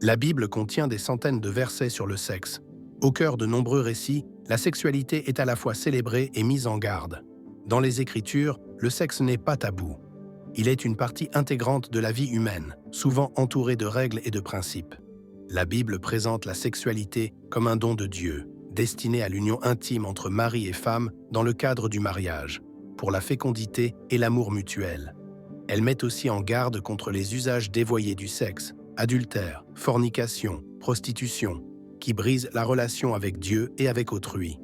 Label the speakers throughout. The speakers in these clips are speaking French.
Speaker 1: La Bible contient des centaines de versets sur le sexe. Au cœur de nombreux récits, la sexualité est à la fois célébrée et mise en garde. Dans les Écritures, le sexe n'est pas tabou. Il est une partie intégrante de la vie humaine, souvent entourée de règles et de principes. La Bible présente la sexualité comme un don de Dieu, destiné à l'union intime entre mari et femme dans le cadre du mariage, pour la fécondité et l'amour mutuel. Elle met aussi en garde contre les usages dévoyés du sexe, adultère, fornication, prostitution, qui brisent la relation avec Dieu et avec autrui.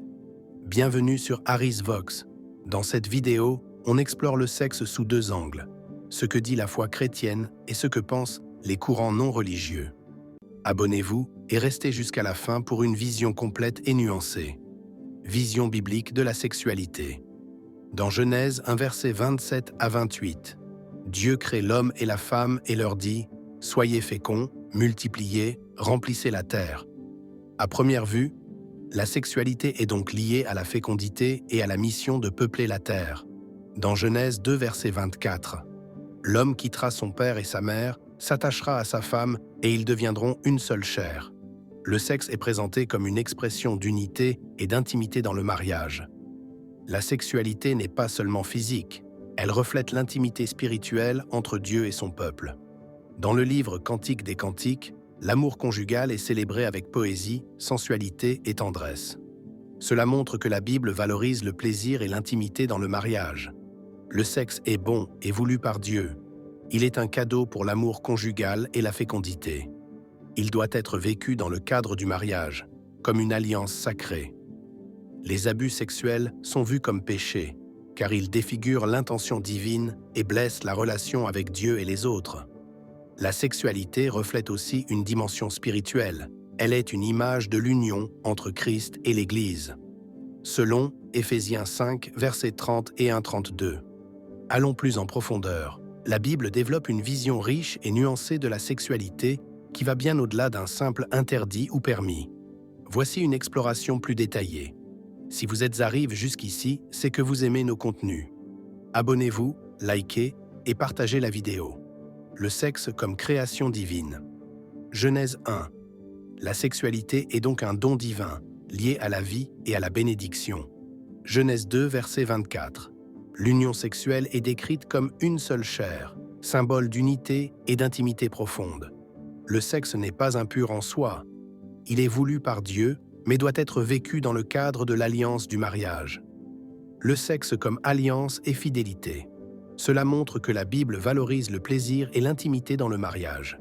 Speaker 1: Bienvenue sur Harris Vox. Dans cette vidéo, on explore le sexe sous deux angles, ce que dit la foi chrétienne et ce que pensent les courants non religieux. Abonnez-vous et restez jusqu'à la fin pour une vision complète et nuancée. Vision biblique de la sexualité. Dans Genèse 1 verset 27 à 28, Dieu crée l'homme et la femme et leur dit « Soyez féconds, multipliez, remplissez la terre ». À première vue, la sexualité est donc liée à la fécondité et à la mission de peupler la terre. Dans Genèse 2 verset 24, l'homme quittera son père et sa mère, s'attachera à sa femme et ils deviendront une seule chair. Le sexe est présenté comme une expression d'unité et d'intimité dans le mariage. La sexualité n'est pas seulement physique, elle reflète l'intimité spirituelle entre Dieu et son peuple. Dans le livre Cantique des Cantiques, l'amour conjugal est célébré avec poésie, sensualité et tendresse. Cela montre que la Bible valorise le plaisir et l'intimité dans le mariage. Le sexe est bon et voulu par Dieu. Il est un cadeau pour l'amour conjugal et la fécondité. Il doit être vécu dans le cadre du mariage, comme une alliance sacrée. Les abus sexuels sont vus comme péchés, car ils défigurent l'intention divine et blessent la relation avec Dieu et les autres. La sexualité reflète aussi une dimension spirituelle. Elle est une image de l'union entre Christ et l'Église. Selon Éphésiens 5, versets 30 et 1-32. Allons plus en profondeur. La Bible développe une vision riche et nuancée de la sexualité qui va bien au-delà d'un simple interdit ou permis. Voici une exploration plus détaillée. Si vous êtes arrivé jusqu'ici, c'est que vous aimez nos contenus. Abonnez-vous, likez et partagez la vidéo. Le sexe comme création divine. Genèse 1. La sexualité est donc un don divin, lié à la vie et à la bénédiction. Genèse 2, verset 24. L'union sexuelle est décrite comme une seule chair, symbole d'unité et d'intimité profonde. Le sexe n'est pas impur en soi. Il est voulu par Dieu, mais doit être vécu dans le cadre de l'alliance du mariage. Le sexe comme alliance et fidélité. Cela montre que la Bible valorise le plaisir et l'intimité dans le mariage.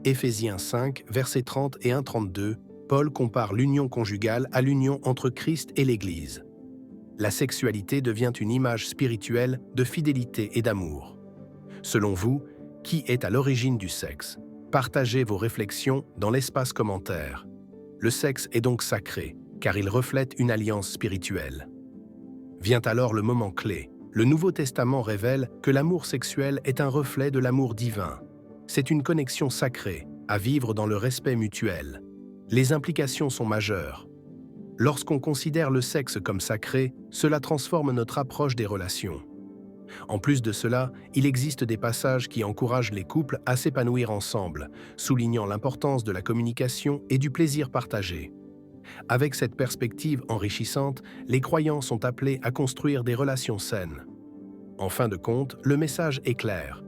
Speaker 1: Éphésiens 5, versets 30 et 1-32, Paul compare l'union conjugale à l'union entre Christ et l'Église. La sexualité devient une image spirituelle de fidélité et d'amour. Selon vous, qui est à l'origine du sexe? Partagez vos réflexions dans l'espace commentaire. Le sexe est donc sacré, car il reflète une alliance spirituelle. Vient alors le moment clé. Le Nouveau Testament révèle que l'amour sexuel est un reflet de l'amour divin. C'est une connexion sacrée, à vivre dans le respect mutuel. Les implications sont majeures. Lorsqu'on considère le sexe comme sacré, cela transforme notre approche des relations. En plus de cela, il existe des passages qui encouragent les couples à s'épanouir ensemble, soulignant l'importance de la communication et du plaisir partagé. Avec cette perspective enrichissante, les croyants sont appelés à construire des relations saines. En fin de compte, le message est clair.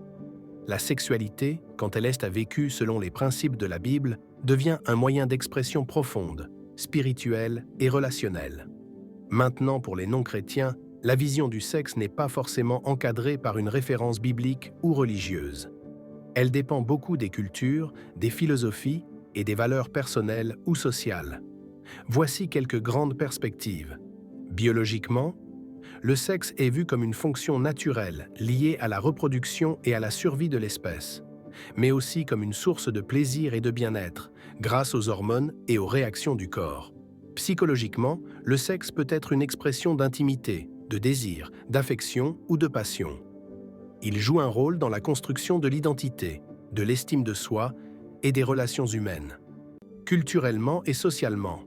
Speaker 1: La sexualité, quand elle est vécue selon les principes de la Bible, devient un moyen d'expression profonde, spirituelle et relationnelle. Maintenant, pour les non-chrétiens, la vision du sexe n'est pas forcément encadrée par une référence biblique ou religieuse. Elle dépend beaucoup des cultures, des philosophies et des valeurs personnelles ou sociales. Voici quelques grandes perspectives. Biologiquement, le sexe est vu comme une fonction naturelle liée à la reproduction et à la survie de l'espèce, mais aussi comme une source de plaisir et de bien-être, grâce aux hormones et aux réactions du corps. Psychologiquement, le sexe peut être une expression d'intimité, de désir, d'affection ou de passion. Il joue un rôle dans la construction de l'identité, de l'estime de soi et des relations humaines. Culturellement et socialement,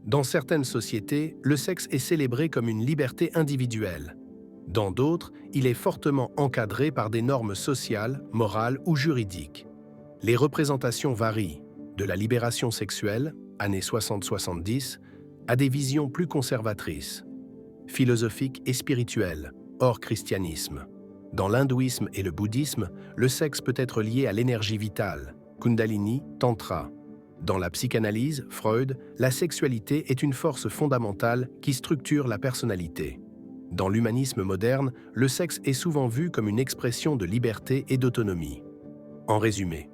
Speaker 1: dans certaines sociétés, le sexe est célébré comme une liberté individuelle. Dans d'autres, il est fortement encadré par des normes sociales, morales ou juridiques. Les représentations varient. de la libération sexuelle, années 60-70, à des visions plus conservatrices, philosophiques et spirituelles, hors christianisme. Dans l'hindouisme et le bouddhisme, le sexe peut être lié à l'énergie vitale, Kundalini, Tantra. Dans la psychanalyse, Freud, la sexualité est une force fondamentale qui structure la personnalité. Dans l'humanisme moderne, le sexe est souvent vu comme une expression de liberté et d'autonomie. En résumé,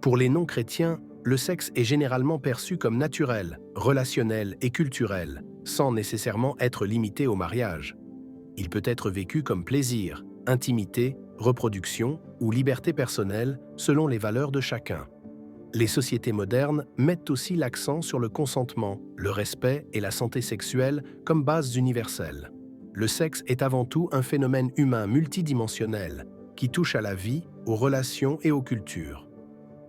Speaker 1: pour les non-chrétiens, le sexe est généralement perçu comme naturel, relationnel et culturel, sans nécessairement être limité au mariage. Il peut être vécu comme plaisir, intimité, reproduction ou liberté personnelle selon les valeurs de chacun. Les sociétés modernes mettent aussi l'accent sur le consentement, le respect et la santé sexuelle comme bases universelles. Le sexe est avant tout un phénomène humain multidimensionnel qui touche à la vie, aux relations et aux cultures.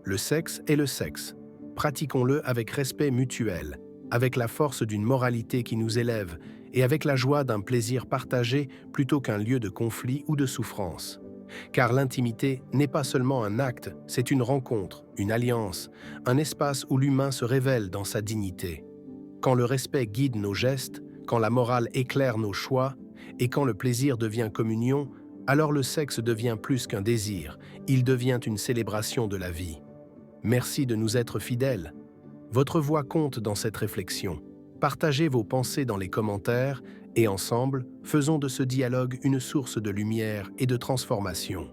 Speaker 1: Le sexe est le sexe. Pratiquons-le avec respect mutuel, avec la force d'une moralité qui nous élève et avec la joie d'un plaisir partagé plutôt qu'un lieu de conflit ou de souffrance. Car l'intimité n'est pas seulement un acte, c'est une rencontre, une alliance, un espace où l'humain se révèle dans sa dignité. Quand le respect guide nos gestes, quand la morale éclaire nos choix, et quand le plaisir devient communion, alors le sexe devient plus qu'un désir, il devient une célébration de la vie. Merci de nous être fidèles. Votre voix compte dans cette réflexion. Partagez vos pensées dans les commentaires et ensemble, faisons de ce dialogue une source de lumière et de transformation.